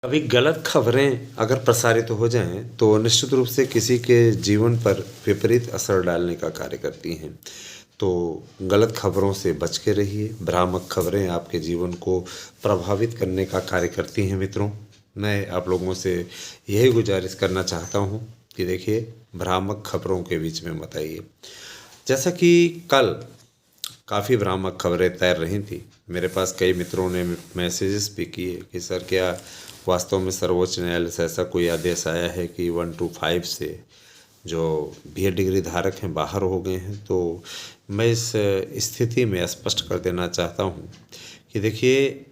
कभी गलत खबरें अगर प्रसारित हो जाएं तो निश्चित रूप से किसी के जीवन पर विपरीत असर डालने का कार्य करती हैं। तो गलत खबरों से बच के रहिए। भ्रामक खबरें आपके जीवन को प्रभावित करने का कार्य करती हैं। मित्रों, मैं आप लोगों से यही गुजारिश करना चाहता हूं कि देखिए, भ्रामक खबरों के बीच में मत आइए। जैसा कि कल काफ़ी भ्रामक खबरें तैर रही थी, मेरे पास कई मित्रों ने मैसेजेस भी किए कि सर, क्या वास्तव में सर्वोच्च न्यायालय से ऐसा कोई आदेश आया है कि 1 to 5 से जो बीएड डिग्री धारक हैं बाहर हो गए हैं। तो मैं इस स्थिति में स्पष्ट कर देना चाहता हूं कि देखिए,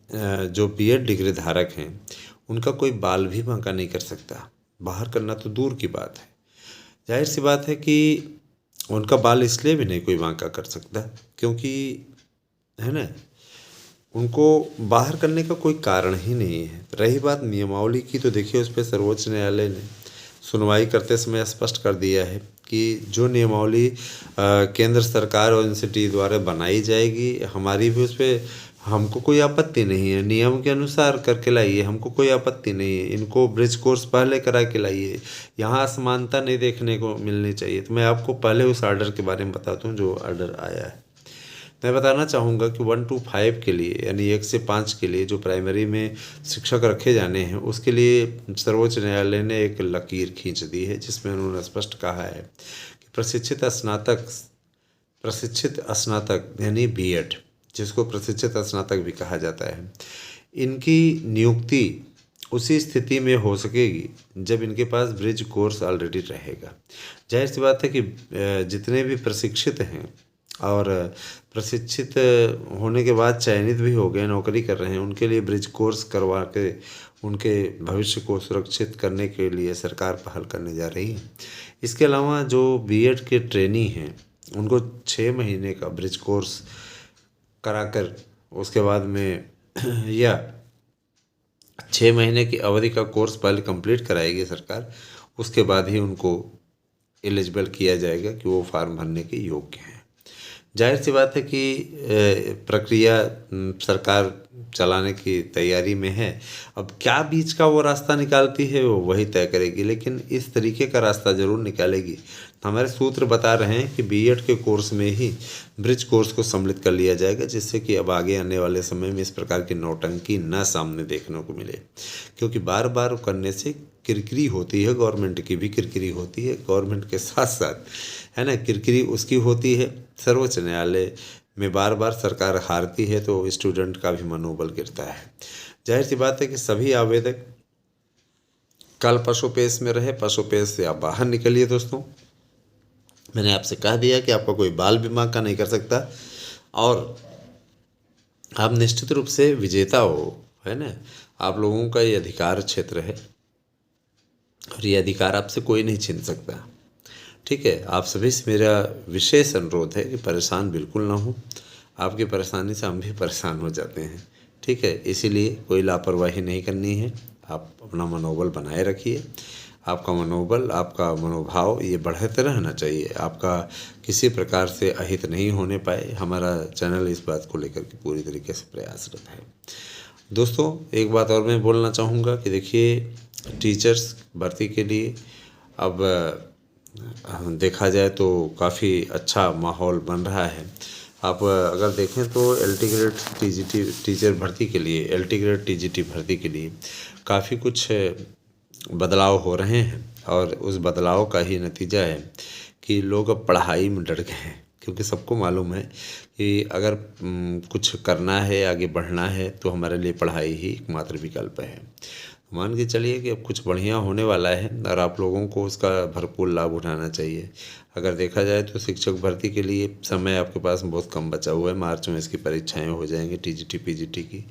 जो बीएड डिग्री धारक हैं उनका कोई बाल भी बांका नहीं कर सकता। बाहर करना तो दूर की बात है, जाहिर सी बात है कि उनका बाल इसलिए भी नहीं कोई बांका कर सकता क्योंकि, है ना, उनको बाहर करने का कोई कारण ही नहीं है। रही बात नियमावली की, तो देखिए, उस पर सर्वोच्च न्यायालय ने सुनवाई करते समय स्पष्ट कर दिया है कि जो नियमावली केंद्र सरकार और एनसीटी द्वारा बनाई जाएगी, हमारी भी उस पर हमको कोई आपत्ति नहीं है। नियम के अनुसार करके लाइए, हमको कोई आपत्ति नहीं है। इनको ब्रिज कोर्स पहले करा के लाइए, यहाँ असमानता नहीं देखने को मिलनी चाहिए। तो मैं आपको पहले उस आर्डर के बारे में बताता हूँ जो आर्डर आया है। मैं बताना चाहूँगा कि 1 to 5 के लिए, यानी 1 से 5 के लिए जो प्राइमरी में शिक्षक रखे जाने हैं, उसके लिए सर्वोच्च न्यायालय ने एक लकीर खींच दी है, जिसमें उन्होंने स्पष्ट कहा है कि प्रशिक्षित स्नातक यानी बीएड, जिसको प्रशिक्षित स्नातक भी कहा जाता है, इनकी नियुक्ति उसी स्थिति में हो सकेगी जब इनके पास ब्रिज कोर्स ऑलरेडी रहेगा। जाहिर सी बात है कि जितने भी प्रशिक्षित हैं और प्रशिक्षित होने के बाद चयनित भी हो गए, नौकरी कर रहे हैं, उनके लिए ब्रिज कोर्स करवा के उनके भविष्य को सुरक्षित करने के लिए सरकार पहल करने जा रही है। इसके अलावा जो बीएड के ट्रेनी हैं, उनको 6 महीने का ब्रिज कोर्स कराकर उसके बाद में या 6 महीने की अवधि का कोर्स पहले कंप्लीट कराएगी सरकार, उसके बाद ही उनको एलिजिबल किया जाएगा कि वो फॉर्म भरने के योग्य हैं। जाहिर सी बात है कि प्रक्रिया सरकार चलाने की तैयारी में है। अब क्या बीच का वो रास्ता निकालती है वो वही तय करेगी, लेकिन इस तरीके का रास्ता ज़रूर निकालेगी। हमारे सूत्र बता रहे हैं कि बीएड के कोर्स में ही ब्रिज कोर्स को सम्मिलित कर लिया जाएगा, जिससे कि अब आगे आने वाले समय में इस प्रकार की नौटंकी न सामने देखने को मिले। क्योंकि बार बार करने से किरकिरी होती है, गवर्नमेंट की भी किरकिरी होती है, गवर्नमेंट के साथ साथ, है ना, किरकिरी उसकी होती है। सर्वोच्च न्यायालय में बार बार सरकार हारती है तो स्टूडेंट का भी मनोबल गिरता है। जाहिर सी बात है कि सभी आवेदक कल पशुपेश में रहे, पशुपेश से आप बाहर निकलिए। दोस्तों, मैंने आपसे कह दिया कि आपका कोई बाल भी बांका नहीं कर सकता और आप निश्चित रूप से विजेता हो, है ना। आप लोगों का ये अधिकार क्षेत्र है और ये अधिकार आपसे कोई नहीं छीन सकता। ठीक है, आप सभी से मेरा विशेष अनुरोध है कि परेशान बिल्कुल ना हो। आपकी परेशानी से हम भी परेशान हो जाते हैं। ठीक है, इसीलिए कोई लापरवाही नहीं करनी है। आप अपना मनोबल बनाए रखिए। आपका मनोबल, आपका मनोभाव ये बढ़ते रहना चाहिए। आपका किसी प्रकार से अहित नहीं होने पाए। हमारा चैनल इस बात को लेकर के पूरी तरीके से प्रयासरत है। दोस्तों, एक बात और मैं बोलना चाहूँगा कि देखिए, टीचर्स भर्ती के लिए अब देखा जाए तो काफ़ी अच्छा माहौल बन रहा है। आप अगर देखें तो एलटी ग्रेड टीजीटी टीचर भर्ती के लिए, एलटी ग्रेड टीजीटी भर्ती के लिए काफ़ी कुछ बदलाव हो रहे हैं और उस बदलाव का ही नतीजा है कि लोग अब पढ़ाई में डट गए हैं। क्योंकि सबको मालूम है कि अगर कुछ करना है, आगे बढ़ना है, तो हमारे लिए पढ़ाई ही एकमात्र विकल्प है। मान के चलिए कि अब कुछ बढ़िया होने वाला है और आप लोगों को उसका भरपूर लाभ उठाना चाहिए। अगर देखा जाए तो शिक्षक भर्ती के लिए समय आपके पास बहुत कम बचा हुआ है। मार्च में इसकी परीक्षाएं हो जाएंगी, टीजीटी पीजीटी की।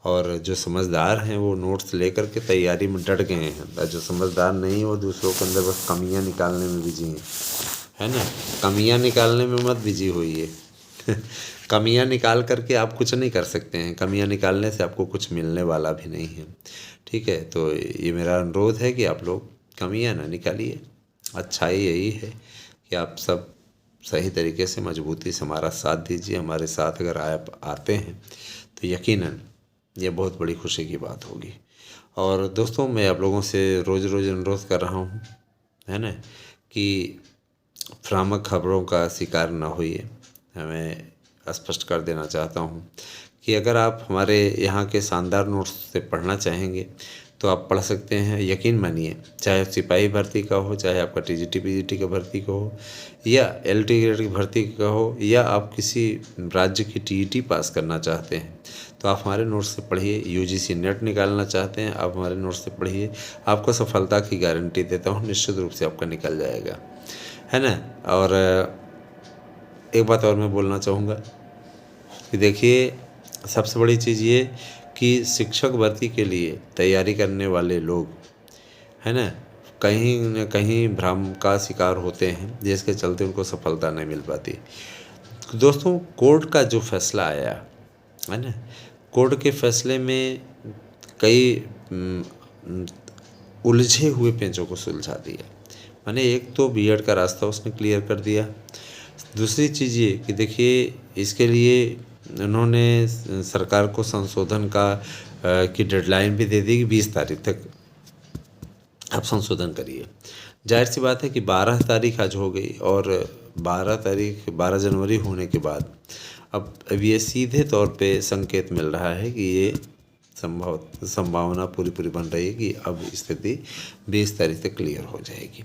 और जो समझदार हैं वो नोट्स लेकर के तैयारी में डट गए हैं, और जो समझदार नहीं है वो दूसरों के अंदर बस कमियाँ निकालने में बिजी हैं, है ना। कमियाँ निकालने में मत बिजी होइए। कमियाँ निकाल करके आप कुछ नहीं कर सकते हैं। कमियाँ निकालने से आपको कुछ मिलने वाला भी नहीं है। ठीक है, तो ये मेरा अनुरोध है कि आप लोग कमियाँ ना निकालिए। अच्छाई यही है कि आप सब सही तरीके से मजबूती से हमारा साथ दीजिए। हमारे साथ अगर आप आते हैं तो यकीनन ये बहुत बड़ी खुशी की बात होगी। और दोस्तों मैं आप लोगों से रोज़ रोज़ अनुरोध कर रहा हूँ, है ना, कि भ्रामक खबरों का शिकार ना होइए। मैं स्पष्ट कर देना चाहता हूँ कि अगर आप हमारे यहाँ के शानदार नोट्स से पढ़ना चाहेंगे तो आप पढ़ सकते हैं। यकीन मानिए, चाहे सिपाही भर्ती का हो, चाहे आपका टीजीटी पीजीटी का भर्ती का हो, या एलटी ग्रेड की भर्ती का हो, या आप किसी राज्य की टीईटी पास करना चाहते हैं तो आप हमारे नोट्स से पढ़िए। यूजीसी नेट निकालना चाहते हैं, आप हमारे नोट्स से पढ़िए। आपको सफलता की गारंटी देता हूँ, निश्चित रूप से आपका निकल जाएगा, है ना। और एक बात और मैं बोलना चाहूँगा कि देखिए, सबसे बड़ी चीज़ ये कि शिक्षक भर्ती के लिए तैयारी करने वाले लोग, है ना, कहीं न कहीं भ्रम का शिकार होते हैं, जिसके चलते उनको सफलता नहीं मिल पाती। दोस्तों, कोर्ट का जो फैसला आया, है ना, कोर्ट के फैसले में कई उलझे हुए पेंचों को सुलझा दिया। माने एक तो बीएड का रास्ता उसने क्लियर कर दिया। दूसरी चीज़ ये कि देखिए, इसके लिए उन्होंने सरकार को संशोधन की डेडलाइन भी दे दी कि 20 तारीख तक आप संशोधन करिए। जाहिर सी बात है कि 12 तारीख आज हो गई और 12 जनवरी होने के बाद अब ये सीधे तौर पे संकेत मिल रहा है कि ये संभावना पूरी बन रही है कि अब स्थिति 20 तारीख तक क्लियर हो जाएगी।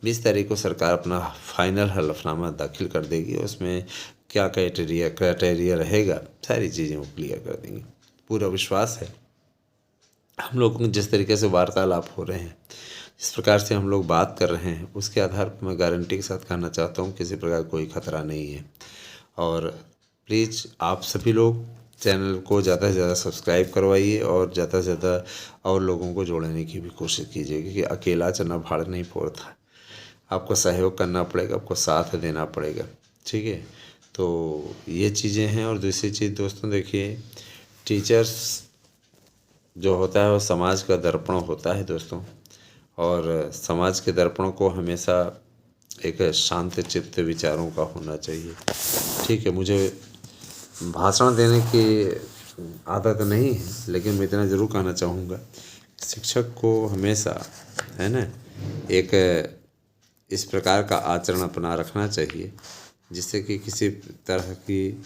20 तारीख को सरकार अपना फाइनल हलफनामा दाखिल कर देगी। उसमें क्या क्राइटेरिया रहेगा, सारी चीज़ें वो क्लियर कर देंगी। पूरा विश्वास है। हम लोगों को जिस तरीके से वार्तालाप हो रहे हैं, जिस प्रकार से हम लोग बात कर रहे हैं, उसके आधार पर मैं गारंटी के साथ कहना चाहता हूँ किसी प्रकार कोई खतरा नहीं है। और प्लीज़ आप सभी लोग चैनल को ज़्यादा से ज़्यादा सब्सक्राइब करवाइए और ज़्यादा से ज़्यादा और लोगों को जोड़ने की भी कोशिश कीजिए, क्योंकि अकेला चना भाड़ नहीं फोड़ता। आपको सहयोग करना पड़ेगा, आपको साथ देना पड़ेगा, ठीक है। तो ये चीज़ें हैं। और दूसरी चीज़ दोस्तों, देखिए, टीचर्स जो होता है वो समाज का दर्पण होता है दोस्तों, और समाज के दर्पण को हमेशा एक शांत चित्त विचारों का होना चाहिए, ठीक है। मुझे भाषण देने की आदत नहीं है, लेकिन मैं इतना ज़रूर कहना चाहूँगा, शिक्षक को हमेशा, है ना, एक इस प्रकार का आचरण अपना रखना चाहिए जिससे कि किसी तरह की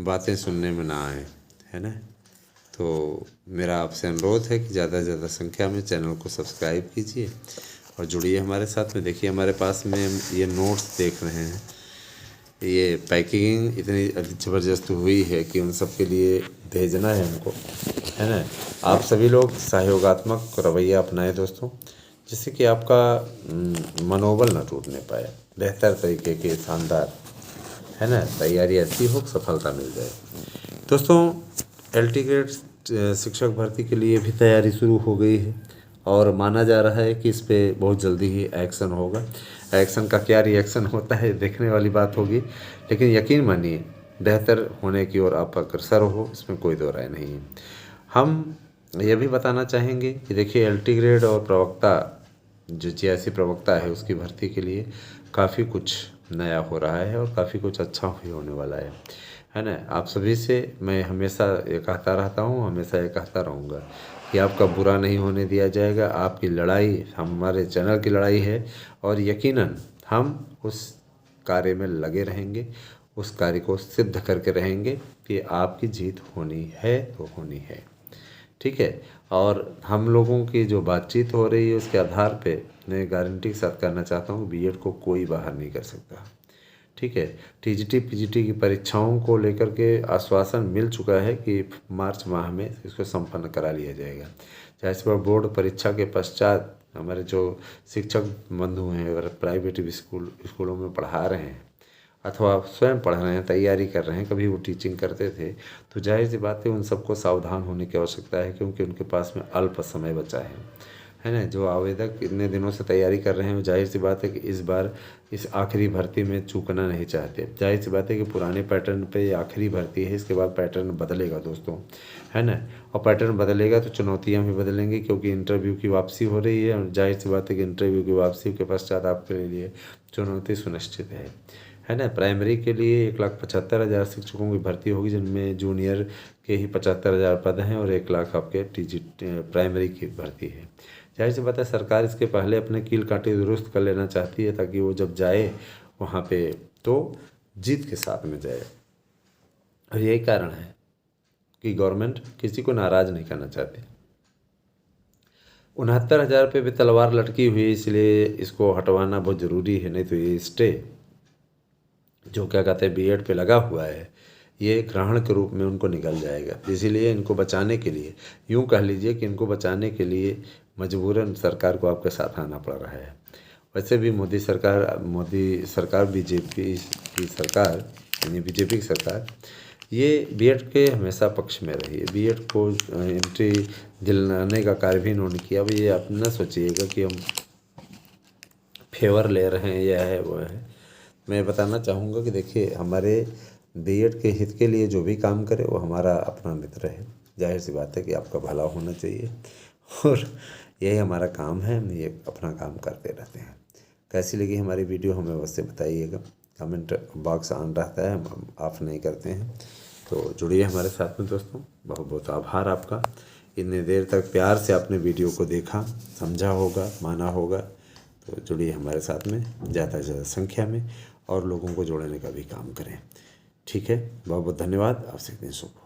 बातें सुनने में ना आए, है ना। तो मेरा आपसे अनुरोध है कि ज़्यादा से ज़्यादा संख्या में चैनल को सब्सक्राइब कीजिए और जुड़िए हमारे साथ में। देखिए, हमारे पास में ये नोट्स देख रहे हैं, ये पैकिंग इतनी ज़बरदस्त हुई है कि उन सब के लिए भेजना है हमको, है ना। आप सभी लोग सहयोगात्मक रवैया अपनाएं दोस्तों, जिससे कि आपका मनोबल ना टूटने पाए। बेहतर तरीके के शानदार, है ना, तैयारी ऐसी हो सफलता मिल जाए। दोस्तों, एलटी ग्रेड शिक्षक भर्ती के लिए भी तैयारी शुरू हो गई है और माना जा रहा है कि इस पे बहुत जल्दी ही एक्शन होगा। एक्शन का क्या रिएक्शन होता है देखने वाली बात होगी, लेकिन यकीन मानिए बेहतर होने की ओर आप अग्रसर हो, इसमें कोई दो राय नहीं है। हम ये भी बताना चाहेंगे कि देखिए, एलटी ग्रेड और प्रवक्ता, जो जीआईसी प्रवक्ता है, उसकी भर्ती के लिए काफ़ी कुछ नया हो रहा है और काफ़ी कुछ अच्छा भी होने वाला है ना। आप सभी से मैं हमेशा ये कहता रहता हूँ, हमेशा ये कहता रहूँगा कि आपका बुरा नहीं होने दिया जाएगा। आपकी लड़ाई हमारे चैनल की लड़ाई है और यकीनन हम उस कार्य में लगे रहेंगे, उस कार्य को सिद्ध करके रहेंगे कि आपकी जीत होनी है तो होनी है, ठीक है। और हम लोगों की जो बातचीत हो रही है उसके आधार पे मैं गारंटी के साथ कहना चाहता हूँ बीएड को कोई बाहर नहीं कर सकता, ठीक है। टीजीटी पीजीटी की परीक्षाओं को लेकर के आश्वासन मिल चुका है कि मार्च माह में इसको संपन्न करा लिया जाएगा। चाहे इस पर बोर्ड परीक्षा के पश्चात हमारे जो शिक्षक बंधु हैं और प्राइवेट स्कूलों में पढ़ा रहे हैं अथवा स्वयं पढ़ रहे हैं, तैयारी कर रहे हैं, कभी वो टीचिंग करते थे, तो जाहिर सी बात है उन सबको सावधान होने की आवश्यकता है, क्योंकि उनके पास में अल्प समय बचा है ना। जो आवेदक इतने दिनों से तैयारी कर रहे हैं, जाहिर सी बात है कि इस बार इस आखिरी भर्ती में चूकना नहीं चाहते। जाहिर सी बात है कि पुराने पैटर्न पे आखिरी भर्ती है, इसके बाद पैटर्न बदलेगा दोस्तों, है ना। और पैटर्न बदलेगा तो चुनौतियाँ भी बदलेंगी, क्योंकि इंटरव्यू की वापसी हो रही है और जाहिर सी बात है कि इंटरव्यू की वापसी के पश्चात आपके लिए चुनौती सुनिश्चित है ना। प्राइमरी के लिए 1,75,000 शिक्षकों की भर्ती होगी, जिनमें जूनियर के ही 75,000 पद हैं और 1 लाख आपके प्राइमरी की भर्ती है। जाहिर सी बात है, सरकार इसके पहले अपने कील कांटे दुरुस्त कर लेना चाहती है, ताकि वो जब जाए वहाँ पे तो जीत के साथ में जाए। और यही कारण है कि गवर्नमेंट किसी को नाराज़ नहीं करना चाहती। 69,000 पे भी तलवार लटकी हुई, इसलिए इसको हटवाना बहुत ज़रूरी है, नहीं तो ये स्टे जो क्या कहते हैं बीएड पे लगा हुआ है, ये ग्रहण के रूप में उनको निकल जाएगा। इसीलिए इनको बचाने के लिए, यूँ कह लीजिए कि इनको बचाने के लिए मजबूरन सरकार को आपके साथ आना पड़ रहा है। वैसे भी मोदी सरकार बीजेपी की सरकार, यानी बीजेपी की सरकार, ये बीएड के हमेशा पक्ष में रही है। बीएड को एंट्री दिलाने का कार्य भी इन्होंने किया। अब ये आप न सोचिएगा कि हम फेवर ले रहे हैं, यह है वो है। मैं बताना चाहूँगा कि देखिए, हमारे बीएड के हित के लिए जो भी काम करे वो हमारा अपना मित्र है। जाहिर सी बात है कि आपका भला होना चाहिए और यही हमारा काम है, हम ये अपना काम करते रहते हैं। कैसी लगी हमारी वीडियो हमें अवश्य बताइएगा, कमेंट बॉक्स ऑन रहता है, हम ऑफ नहीं करते हैं। तो जुड़िए हमारे साथ में दोस्तों, बहुत बहुत आभार आपका। इतनी देर तक प्यार से आपने वीडियो को देखा, समझा होगा, माना होगा। तो जुड़िए हमारे साथ में ज़्यादा से ज़्यादा संख्या में और लोगों को जोड़ने का भी काम करें। ठीक है, बहुत बहुत धन्यवाद। आपसे शुभ।